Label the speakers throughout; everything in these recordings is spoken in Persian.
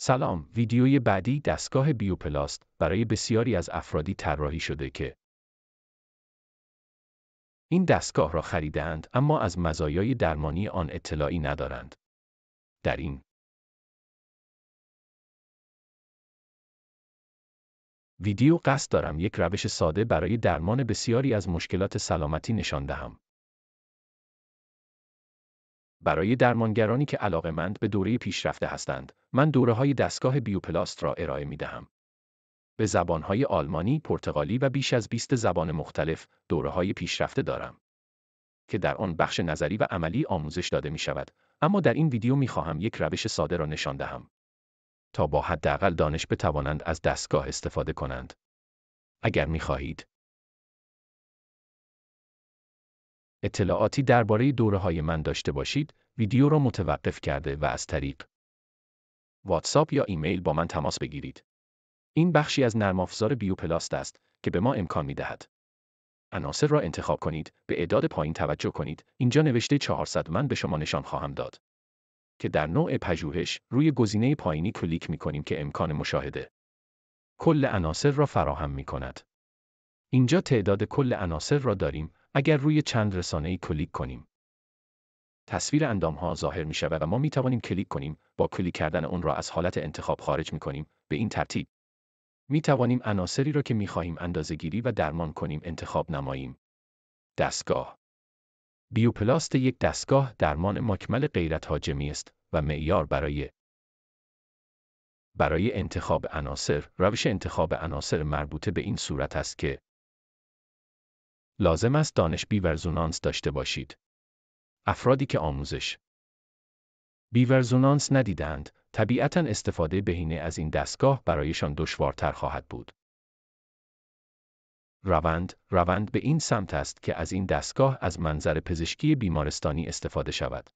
Speaker 1: سلام، ویدیوی بعدی دستگاه بیوپلاست برای بسیاری از افرادی طراحی شده که این دستگاه را خریدند اما از مزایای درمانی آن اطلاعی ندارند. در این ویدیو قصد دارم یک روش ساده برای درمان بسیاری از مشکلات سلامتی نشان دهم. برای درمانگرانی که علاقه‌مند به دوره پیشرفته هستند، من دوره‌های دستگاه بیوپلاست را ارائه می‌دهم. به زبان‌های آلمانی، پرتغالی و بیش از 20 زبان مختلف دوره‌های پیشرفته دارم که در آن بخش نظری و عملی آموزش داده می‌شود، اما در این ویدیو می‌خواهم یک روش ساده را نشان دهم تا با حداقل دانش بتوانند از دستگاه استفاده کنند. اگر می‌خواهید اطلاعاتی درباره دوره‌های من داشته باشید، ویدیو را متوقف کرده و از طریق واتساپ یا ایمیل با من تماس بگیرید. این بخشی از نرم افزار بیوپلاست است که به ما امکان می‌دهد عناصر را انتخاب کنید. به اعداد پایین توجه کنید. اینجا نوشته 400 من به شما نشان خواهم داد که در نوع پژوهش روی گزینه پایینی کلیک می‌کنیم که امکان مشاهده کل عناصر را فراهم می‌کند. اینجا تعداد کل عناصر را داریم. اگر روی چند رسانه‌ای کلیک کنیم، تصویر اندام‌ها ظاهر می‌شود و ما می‌توانیم کلیک کنیم. با کلیک کردن اون را از حالت انتخاب خارج می‌کنیم. به این ترتیب می‌توانیم عناصری را که می‌خواهیم اندازه‌گیری و درمان کنیم انتخاب نماییم. دستگاه بیوپلاست یک دستگاه درمان ماکمل غیرت‌هاجمی است و معیار برای انتخاب عناصر. روش انتخاب عناصر مربوطه به این صورت است که لازم است دانش بیورزونانس داشته باشید. افرادی که آموزش بیورزونانس ندیدند، طبیعتاً استفاده بهینه از این دستگاه برایشان دشوارتر خواهد بود. روند به این سمت است که از این دستگاه از منظر پزشکی بیمارستانی استفاده شود.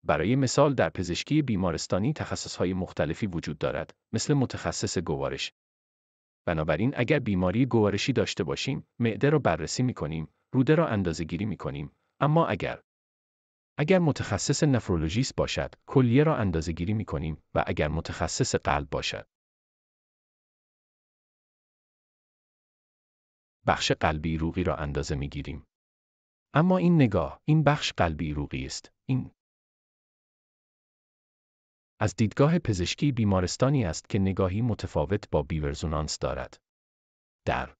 Speaker 1: برای مثال در پزشکی بیمارستانی تخصص‌های مختلفی وجود دارد، مثل متخصص گوارش. بنابراین اگر بیماری گوارشی داشته باشیم، معده را بررسی می‌کنیم، روده را اندازه‌گیری می‌کنیم، اما اگر متخصص نفرولوژیست باشد، کلیه را اندازه‌گیری می‌کنیم و اگر متخصص قلب باشد، بخش قلبی عروقی را اندازه می‌گیریم. اما این بخش قلبی عروقی است. این از دیدگاه پزشکی بیمارستانی است که نگاهی متفاوت با بیورزونانس دارد. در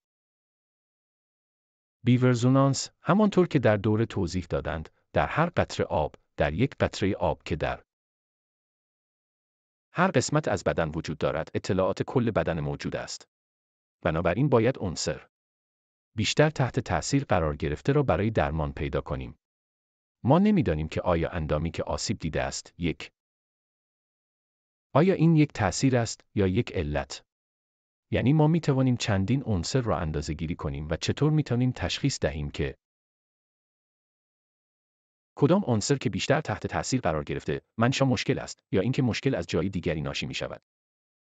Speaker 1: بیورزونانس، همانطور که در دوره توضیح دادند، در هر قطره آب، در یک قطره آب که در هر قسمت از بدن وجود دارد، اطلاعات کل بدن موجود است. بنابراین باید عنصر بیشتر تحت تأثیر قرار گرفته را برای درمان پیدا کنیم. ما نمی‌دانیم که آیا اندامی که آسیب دیده است، آیا این یک تأثیر است یا یک علت؟ یعنی ما می‌توانیم چندین عنصر را اندازه‌گیری کنیم و چطور می‌توانیم تشخیص دهیم که کدام عنصر که بیشتر تحت تأثیر قرار گرفته، منشأ مشکل است یا اینکه مشکل از جای دیگری ناشی می‌شود.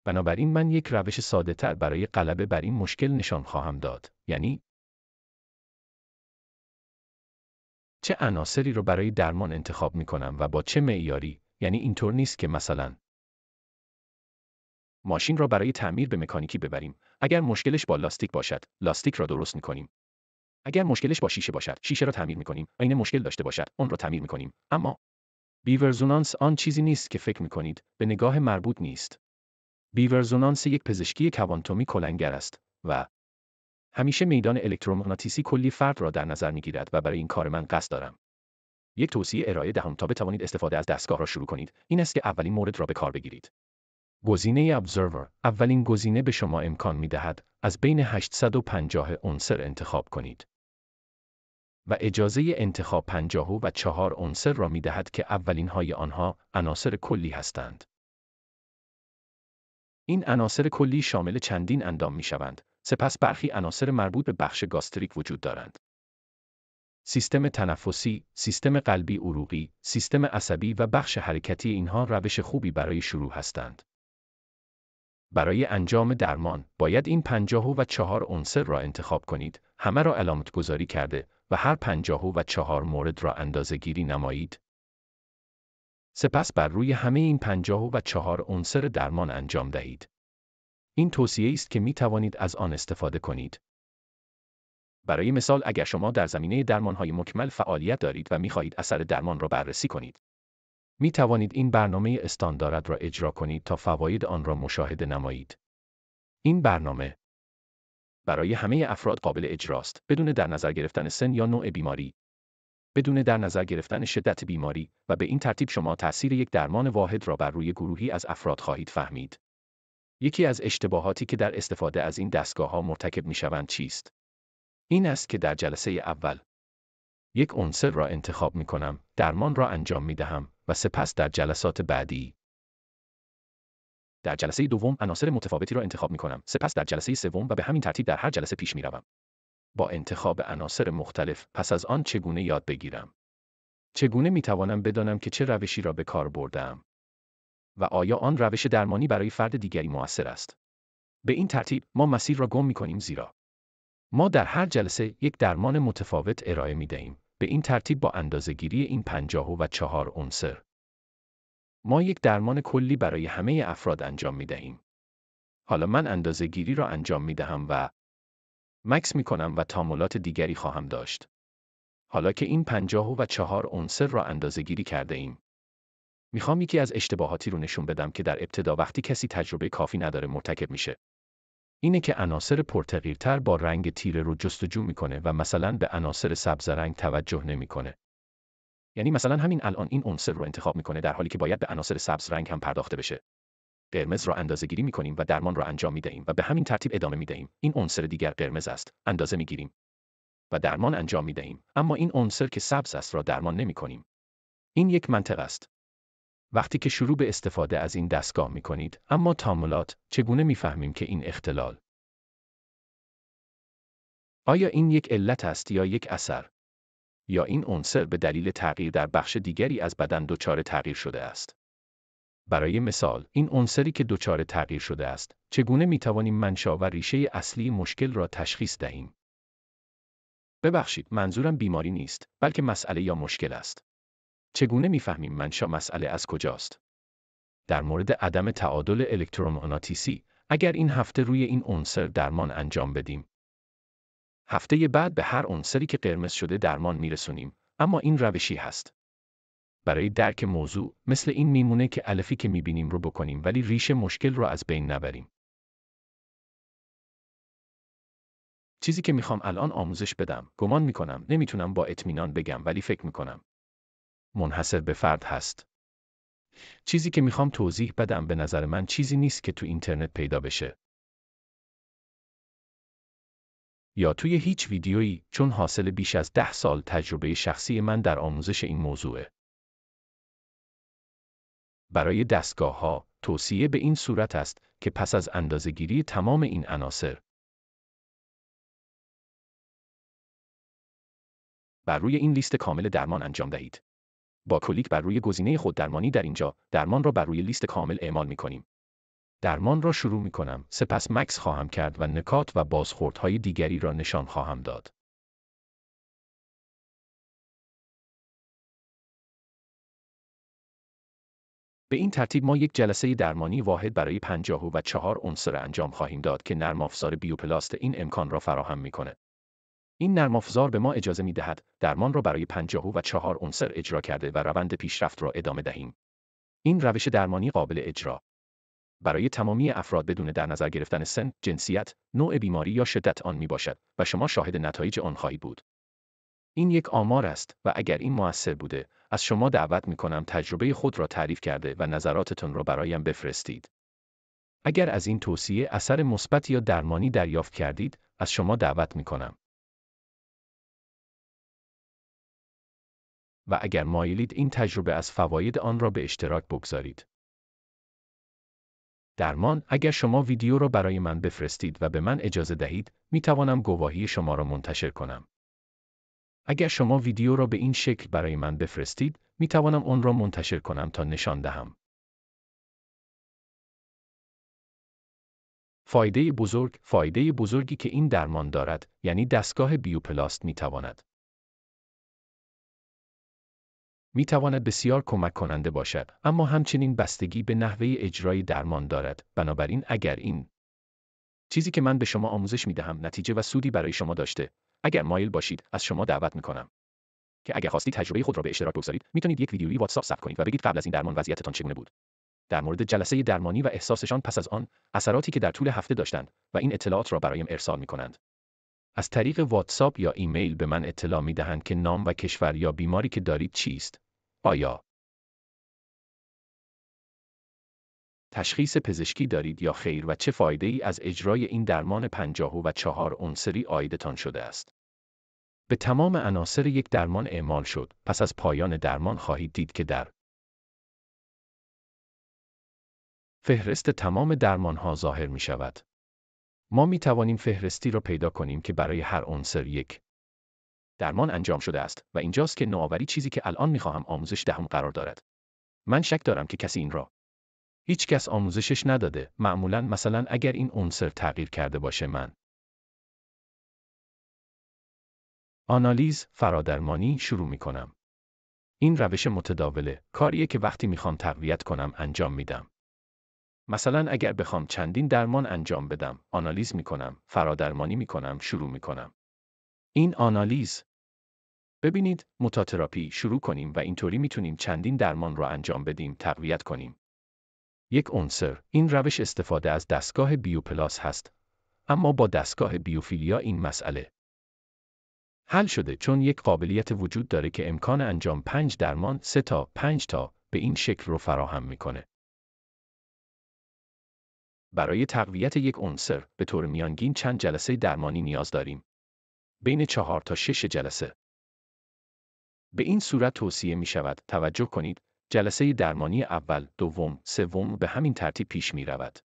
Speaker 1: بنابراین من یک روش ساده‌تر برای غلبه بر این مشکل نشان خواهم داد، یعنی چه عناصری را برای درمان انتخاب می‌کنم و با چه معیاری. یعنی اینطور نیست که مثلا ماشین را برای تعمیر به مکانیکی ببریم. اگر مشکلش با لاستیک باشد، لاستیک را درست می‌کنیم. اگر مشکلش با شیشه باشد، شیشه را تعمیر می‌کنیم. عین مشکل داشته باشد، آن را تعمیر می‌کنیم. اما بیورزونانس آن چیزی نیست که فکر می‌کنید، به نگاه مربوط نیست. بیورزونانس یک پزشکی کوانتومی کلنگر است و همیشه میدان الکترومغناطیسی کلی فرد را در نظر می‌گیرد و برای این کار من قصد دارم یک توصیه ارائه دهم تا بتوانید استفاده از دستگاه را شروع کنید. این است که اولین مورد را به کار بگیرید. گزینه Observer. اولین گزینه به شما امکان می‌دهد از بین 850 عنصر انتخاب کنید و اجازه انتخاب 54 عنصر را می‌دهد که اولین‌های آنها عناصر کلی هستند. این عناصر کلی شامل چندین اندام می‌شوند. سپس برخی عناصر مربوط به بخش گاستریک وجود دارند. سیستم تنفسی، سیستم قلبی عروقی، سیستم عصبی و بخش حرکتی اینها روش خوبی برای شروع هستند. برای انجام درمان، باید این 54 عنصر را انتخاب کنید، همه را علامت گذاری کرده و هر 54 مورد را اندازه‌گیری نمایید. سپس بر روی همه این 54 عنصر درمان انجام دهید. این توصیه است که می توانید از آن استفاده کنید. برای مثال اگر شما در زمینه درمانهای مکمل فعالیت دارید و می خواهید اثر درمان را بررسی کنید، می توانید این برنامه استاندارد را اجرا کنید تا فواید آن را مشاهده نمایید. این برنامه برای همه افراد قابل اجراست، بدون در نظر گرفتن سن یا نوع بیماری، بدون در نظر گرفتن شدت بیماری، و به این ترتیب شما تأثیر یک درمان واحد را بر روی گروهی از افراد خواهید فهمید. یکی از اشتباهاتی که در استفاده از این دستگاه‌ها مرتکب می‌شوند چیست؟ این است که در جلسه اول یک عنصر را انتخاب می‌کنم، درمان را انجام می‌دهم و سپس در جلسات بعدی در جلسه دوم عناصر متفاوتی را انتخاب می‌کنم، سپس در جلسه سوم و به همین ترتیب در هر جلسه پیش می‌روم. با انتخاب عناصر مختلف پس از آن چگونه یاد بگیرم؟ چگونه می‌توانم بدانم که چه روشی را به کار برده‌ام؟ و آیا آن روش درمانی برای فرد دیگری مؤثر است؟ به این ترتیب ما مسیر را گم می‌کنیم، زیرا ما در هر جلسه یک درمان متفاوت ارائه می‌دهیم. به این ترتیب با اندازه‌گیری این 54 عنصر ما یک درمان کلی برای همه افراد انجام می‌دهیم. حالا من اندازه‌گیری را انجام می‌دهم و مکس می‌کنم و تاملات دیگری خواهم داشت. حالا که این 54 عنصر را اندازه‌گیری کرده ایم، میخوام یکی از اشتباهاتی رو نشون بدم که در ابتدا وقتی کسی تجربه کافی نداره مرتکب میشه. اینه که عناصر پرتغییرتر با رنگ تیره رو جستجو میکنه و مثلا به عناصر سبز رنگ توجه نمیکنه. یعنی مثلا همین الان این عنصر رو انتخاب میکنه در حالی که باید به عناصر سبز رنگ هم پرداخته بشه. قرمز را اندازه‌گیری میکنیم و درمان را انجام میدهیم و به همین ترتیب ادامه میدهیم. این عنصر دیگر قرمز است، اندازه میگیریم و درمان انجام میدهیم، اما این عنصر که سبز است را درمان نمیکنیم. این یک منطق است. وقتی که شروع به استفاده از این دستگاه می کنید، اما تاملات، چگونه می فهمیم که این اختلال؟ آیا این یک علت است یا یک اثر؟ یا این عنصر به دلیل تغییر در بخش دیگری از بدن دچار تغییر شده است؟ برای مثال، این عنصری که دچار تغییر شده است، چگونه می توانیم منشأ و ریشه اصلی مشکل را تشخیص دهیم؟ ببخشید، منظورم بیماری نیست، بلکه مسئله یا مشکل است. چگونه می فهمیم منشأ مسئله از کجاست؟ در مورد عدم تعادل الکترومغناطیسی، اگر این هفته روی این عنصر درمان انجام بدیم، هفته بعد به هر عنصری که قرمز شده درمان میرسونیم، اما این روشی هست. برای درک موضوع، مثل این میمونه که الفی که میبینیم رو بکنیم ولی ریشه مشکل رو از بین نبریم. چیزی که میخوام الان آموزش بدم، گمان میکنم نمیتونم با اطمینان بگم ولی فکر میکنم منحصر به فرد هست. چیزی که میخوام توضیح بدم به نظر من چیزی نیست که تو اینترنت پیدا بشه. یا توی هیچ ویدیویی، چون حاصل بیش از 10 سال تجربه شخصی من در آموزش این موضوعه. برای دستگاه‌ها، توصیه به این صورت است که پس از اندازه‌گیری تمام این عناصر، بر روی این لیست کامل درمان انجام دهید. با کلیک بر روی گزینه خود درمانی در اینجا، درمان را بر روی لیست کامل اعمال می‌کنیم. درمان را شروع می‌کنم، سپس مکس خواهم کرد و نکات و بازخوردهای دیگری را نشان خواهم داد. به این ترتیب ما یک جلسه درمانی واحد برای 54 عنصر انجام خواهیم داد که نرم افزار بیوپلاست این امکان را فراهم می‌کند. این نرم افزار به ما اجازه می‌دهد درمان را برای 54 عنصر اجرا کرده و روند پیشرفت را ادامه دهیم. این روش درمانی قابل اجرا برای تمامی افراد بدون در نظر گرفتن سن، جنسیت، نوع بیماری یا شدت آن میباشد و شما شاهد نتایج آن خواهید بود. این یک آمار است و اگر این موثر بوده، از شما دعوت می‌کنم تجربه خود را تعریف کرده و نظراتتون را برایم بفرستید. اگر از این توصیه اثر مثبت یا درمانی دریافت کردید، از شما دعوت می‌کنم. و اگر مایلید این تجربه از فواید آن را به اشتراک بگذارید. درمان، اگر شما ویدیو را برای من بفرستید و به من اجازه دهید، می توانم گواهی شما را منتشر کنم. اگر شما ویدیو را به این شکل برای من بفرستید، می توانم آن را منتشر کنم تا نشان دهم. فایده بزرگی که این درمان دارد، یعنی دستگاه بیوپلاست می تواند می تواند بسیار کمک کننده باشد، اما همچنین بستگی به نحوه اجرای درمان دارد. بنابراین اگر این چیزی که من به شما آموزش می دهم نتیجه و سودی برای شما داشته، اگر مایل باشید، از شما دعوت می کنم که اگر خواستید تجربه خود را به اشتراک بگذارید، میتونید یک ویدیویی واتساپ ثبت کنید و بگید قبل از این درمان وضعیتتان چگونه بود. در مورد جلسه درمانی و احساسشان پس از آن، اثراتی که در طول هفته داشتند و این اطلاعات را برایم ارسال می کنند. از طریق واتساپ یا ایمیل به من اطلاع می دهند که نام و کشور یا بیماری که دارید چیست. آیا تشخیص پزشکی دارید یا خیر و چه فایده‌ای از اجرای این درمان 54 عنصری عایدتان شده است. به تمام عناصر یک درمان اعمال شد. پس از پایان درمان خواهید دید که در فهرست تمام درمانها ظاهر می شود. ما می توانیم فهرستی را پیدا کنیم که برای هر عنصر یک درمان انجام شده است و اینجاست که نوآوری چیزی که الان می خواهم آموزش دهم قرار دارد. من شک دارم که کسی این را هیچ کس آموزشش نداده. معمولاً مثلا اگر این عنصر تغییر کرده باشه من آنالیز فرادرمانی شروع می کنم. این روش متداوله، کاریه که وقتی میخوام تقویت کنم انجام میدم. مثلا اگر بخوام چندین درمان انجام بدم، آنالیز میکنم، فرادرمانی میکنم، شروع میکنم. این آنالیز. ببینید، متاتراپی شروع کنیم و اینطوری میتونیم چندین درمان را انجام بدیم، تقویت کنیم. یک عنصر، این روش استفاده از دستگاه بیوپلاس هست، اما با دستگاه بیوفیلیا این مسئله حل شده، چون یک قابلیت وجود داره که امکان انجام 5 درمان 3 تا 5 تا به این شکل رو فراهم میکنه. برای تقویت یک عنصر به طور میانگین چند جلسه درمانی نیاز داریم؟ بین 4 تا 6 جلسه. به این صورت توصیه می شود توجه کنید، جلسه درمانی اول، دوم، سوم به همین ترتیب پیش می رود.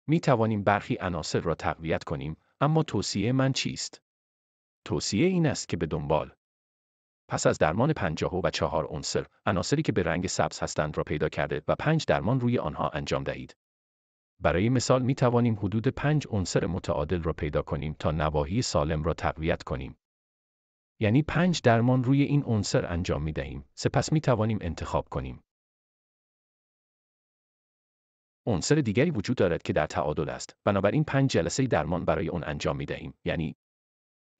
Speaker 1: می توانیم برخی عناصر را تقویت کنیم، اما توصیه من چیست؟ توصیه این است که به دنبال پس از درمان 54 عنصر، عناصری که به رنگ سبز هستند را پیدا کرده و 5 درمان روی آنها انجام دهید. برای مثال می توانیم حدود 5 عنصر متعادل را پیدا کنیم تا نواحی سالم را تقویت کنیم. یعنی 5 درمان روی این عنصر انجام می دهیم، سپس می توانیم انتخاب کنیم. عنصر دیگری وجود دارد که در تعادل است، بنابراین 5 جلسه درمان برای آن انجام می دهیم. یعنی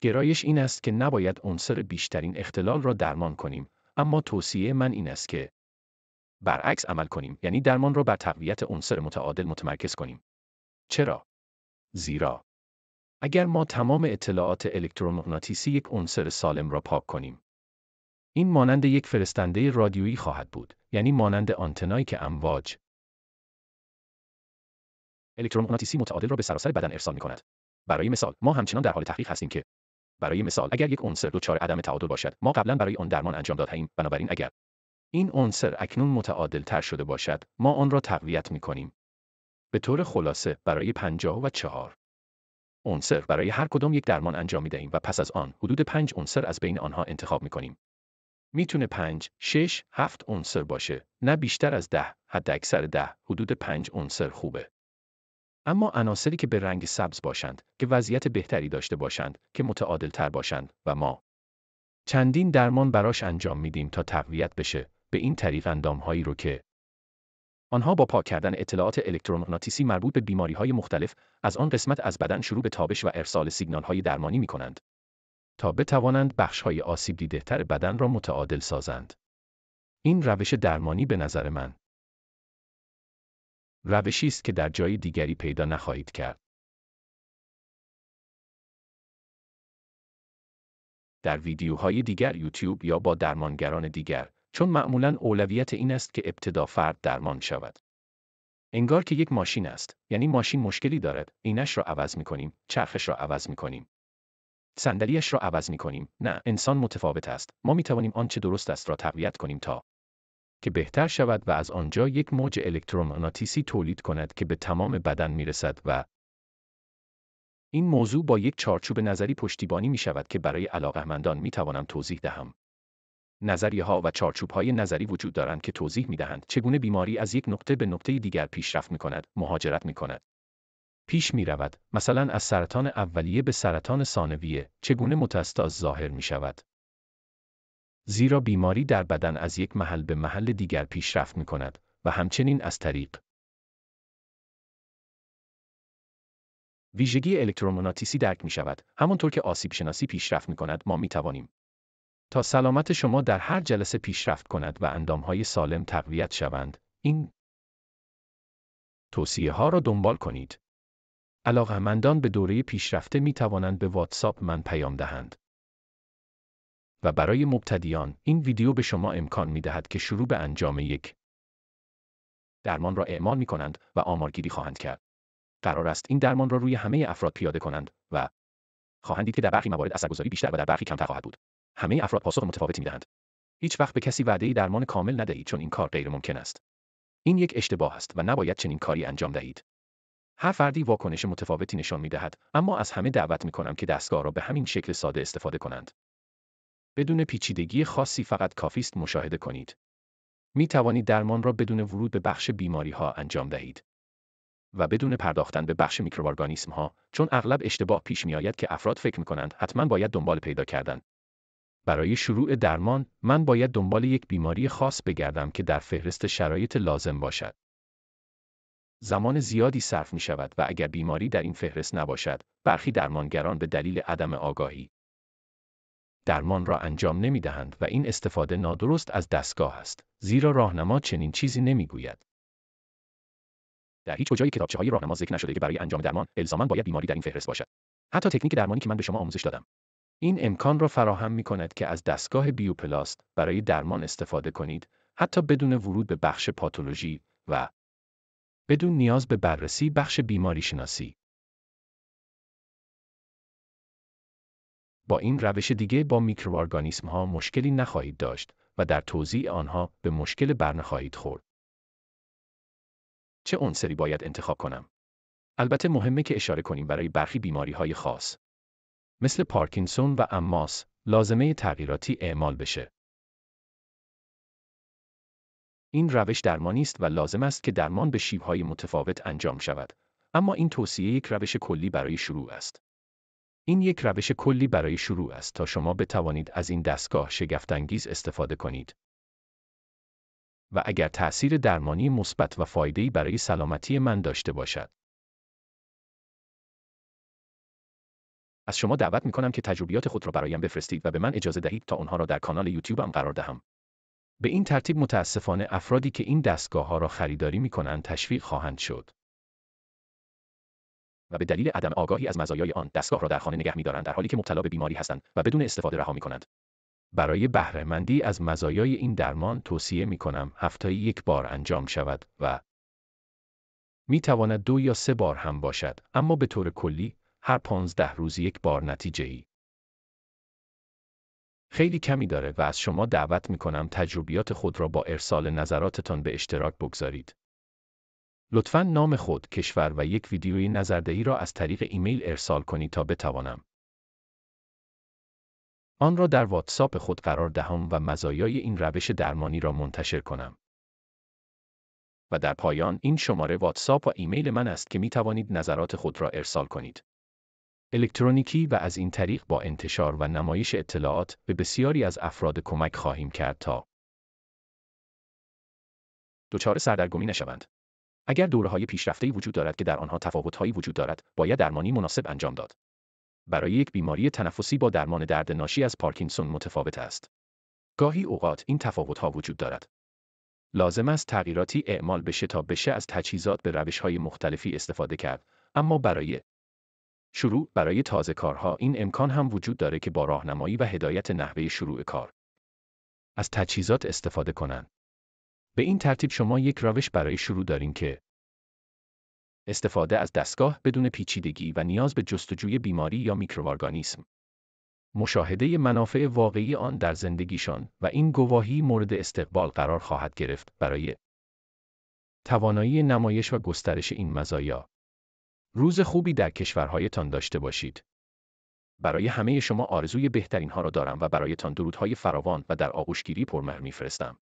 Speaker 1: گرایش این است که نباید عنصر بیشترین اختلال را درمان کنیم، اما توصیه من این است که برعکس عمل کنیم، یعنی درمان را بر تقویت عنصر متعادل متمرکز کنیم. چرا؟ زیرا اگر ما تمام اطلاعات الکترومغناطیسی یک عنصر سالم را پاک کنیم، این مانند یک فرستنده رادیویی خواهد بود، یعنی مانند آنتنایی که امواج الکترومغناطیسی متعادل را به سراسر بدن ارسال می‌کند. برای مثال، ما همچنان در حال تحقیق هستیم که برای مثال اگر یک عنصر دچار عدم تعادل باشد، ما قبلا برای آن درمان انجام داده‌ایم، بنابراین اگر این عنصر اکنون متعادل تر شده باشد، ما آن را تقویت می‌کنیم. به طور خلاصه، برای 54 عنصر برای هر کدام یک درمان انجام می‌دهیم و پس از آن حدود 5 عنصر از بین آنها انتخاب می‌کنیم. میتونه 5، 6، 7 عنصر باشه، نه بیشتر از 10، حداکثر 10، حدود 5 عنصر خوبه. اما عناصری که به رنگ سبز باشند، که وضعیت بهتری داشته باشند، که متعادل تر باشند و ما چندین درمان براش انجام میدیم تا تقویت بشه، به این طریق اندامهایی رو که آنها با پاک کردن اطلاعات الکترومغناطیسی مربوط به بیماری‌های مختلف از آن قسمت از بدن شروع به تابش و ارسال سیگنال‌های درمانی می‌کنند تا بتوانند بخش‌های آسیب دیده‌تر بدن را متعادل سازند. این روش درمانی به نظر من روشی است که در جای دیگری پیدا نخواهید کرد. در ویدیوهای دیگر یوتیوب یا با درمانگران دیگر، چون معمولاً اولویت این است که ابتدا فرد درمان شود. انگار که یک ماشین است، یعنی ماشین مشکلی دارد، اینش را عوض می‌کنیم، چرخش را عوض می‌کنیم، صندلی‌اش را عوض می‌کنیم. نه، انسان متفاوت است. ما می‌توانیم آنچه درست است را تقویت کنیم تا که بهتر شود و از آنجا یک موج الکترومغناطیسی تولید کند که به تمام بدن می‌رسد و این موضوع با یک چارچوب نظری پشتیبانی می‌شود که برای علاقه‌مندان می‌توانم توضیح دهم. نظریه‌ها و چارچوب‌های نظری وجود دارند که توضیح می‌دهند چگونه بیماری از یک نقطه به نقطه دیگر پیشرفت می‌کند، مهاجرت می‌کند، پیش می‌رود، مثلا از سرطان اولیه به سرطان ثانویه، چگونه متاستاز ظاهر می‌شود. زیرا بیماری در بدن از یک محل به محل دیگر پیشرفت می‌کند و همچنین از طریق ویژگی الکترومغناطیسی درک می‌شود. همانطور که آسیب شناسی پیشرفت می‌کند، ما می‌توانیم تا سلامت شما در هر جلسه پیشرفت کند و اندام‌های سالم تقویت شوند. این توصیه‌ها را دنبال کنید. علاقه‌مندان به دوره پیشرفته می‌توانند به واتساپ من پیام دهند. و برای مبتدیان، این ویدیو به شما امکان می‌دهد که شروع به انجام یک درمان را اعمال می‌کنند و آمارگیری خواهند کرد. قرار است این درمان را روی همه افراد پیاده کنند و خواهند دید که در برخی موارد اثرگذاری بیشتر و در برخی کمتر خواهد بود. همه افراد پاسخ متفاوتی می‌دهند. هیچ وقت به کسی وعده درمان کامل ندهید چون این کار غیر ممکن است. این یک اشتباه است و نباید چنین کاری انجام دهید. هر فردی واکنش متفاوتی نشان می‌دهد، اما از همه دعوت می‌کنم که دستگاه را به همین شکل ساده استفاده کنند. بدون پیچیدگی خاصی فقط کافی است مشاهده کنید. می توانید درمان را بدون ورود به بخش بیماری‌ها انجام دهید و بدون پرداختن به بخش میکروارگانیسم‌ها، چون اغلب اشتباه پیش می‌آید که افراد فکر می‌کنند حتماً باید دنبال پیدا کردن. برای شروع درمان، من باید دنبال یک بیماری خاص بگردم که در فهرست شرایط لازم باشد. زمان زیادی صرف می‌شود و اگر بیماری در این فهرست نباشد، برخی درمانگران به دلیل عدم آگاهی درمان را انجام نمی‌دهند و این استفاده نادرست از دستگاه است، زیرا راهنما چنین چیزی نمی‌گوید. در هیچ کجای کتابچه‌های راهنما ذکر نشده که برای انجام درمان الزاماً باید بیماری در این فهرست باشد. حتی تکنیک درمانی که من به شما آموزش دادم، این امکان را فراهم می‌کند که از دستگاه بیوپلاست برای درمان استفاده کنید، حتی بدون ورود به بخش پاتولوژی و بدون نیاز به بررسی بخش بیماری شناسی. با این روش دیگه با میکروارگانیسم‌ها مشکلی نخواهید داشت و در توزیع آنها به مشکل برنخواهید خورد. چه عنصری باید انتخاب کنم؟ البته مهمه که اشاره کنیم برای برخی بیماری‌های خاص مثل پارکینسون و اماس لازمه تغییراتی اعمال بشه. این روش درمانی است و لازم است که درمان به شیوه‌های متفاوت انجام شود، اما این توصیه یک روش کلی برای شروع است. این یک روش کلی برای شروع است تا شما بتوانید از این دستگاه شگفت‌انگیز استفاده کنید. و اگر تأثیر درمانی مثبت و فایده‌ای برای سلامتی من داشته باشد. از شما دعوت می‌کنم که تجربیات خود را برایم بفرستید و به من اجازه دهید تا آنها را در کانال یوتیوبم قرار دهم. به این ترتیب متأسفانه افرادی که این دستگاه‌ها را خریداری می‌کنند تشویق خواهند شد. و به دلیل عدم آگاهی از مزایای آن دستگاه را در خانه نگه می‌دارند در حالی که مبتلا به بیماری هستند و بدون استفاده رها می‌کنند. برای بهره‌مندی از مزایای این درمان توصیه می‌کنم هفته‌ای یک بار انجام شود و می‌تواند 2 یا 3 بار هم باشد، اما به طور کلی هر 15 روز یک بار نتیجه‌ای خیلی کمی داره و از شما دعوت می‌کنم تجربیات خود را با ارسال نظراتتان به اشتراک بگذارید. لطفاً نام خود، کشور و یک ویدیوی نظردهی را از طریق ایمیل ارسال کنید تا بتوانم آن را در واتساپ خود قرار دهم و مزایای این روش درمانی را منتشر کنم. و در پایان این شماره واتساپ و ایمیل من است که می توانید نظرات خود را ارسال کنید. الکترونیکی و از این طریق با انتشار و نمایش اطلاعات به بسیاری از افراد کمک خواهیم کرد تا دچار سردرگمی نشوند. اگر دوره‌های پیشرفته‌ای وجود دارد که در آنها تفاوت‌هایی وجود دارد، باید درمانی مناسب انجام داد. برای یک بیماری تنفسی با درمان درد ناشی از پارکینسون متفاوت است. گاهی اوقات این تفاوت‌ها وجود دارد. لازم است تغییراتی اعمال بشه تا بشه از تجهیزات به روش‌های مختلفی استفاده کرد، اما برای شروع برای تازه کارها این امکان هم وجود داره که با راهنمایی و هدایت نحوه شروع کار از تجهیزات استفاده کنند. به این ترتیب شما یک روش برای شروع دارین که استفاده از دستگاه بدون پیچیدگی و نیاز به جستجوی بیماری یا میکروارگانیسم. مشاهده منافع واقعی آن در زندگیشان و این گواهی مورد استقبال قرار خواهد گرفت برای توانایی نمایش و گسترش این مزایا. روز خوبی در کشورهایتان داشته باشید. برای همه شما آرزوی بهترین ها را دارم و برایتان درودهای فراوان و در آغوشگیری پرمهر می‌فرستم.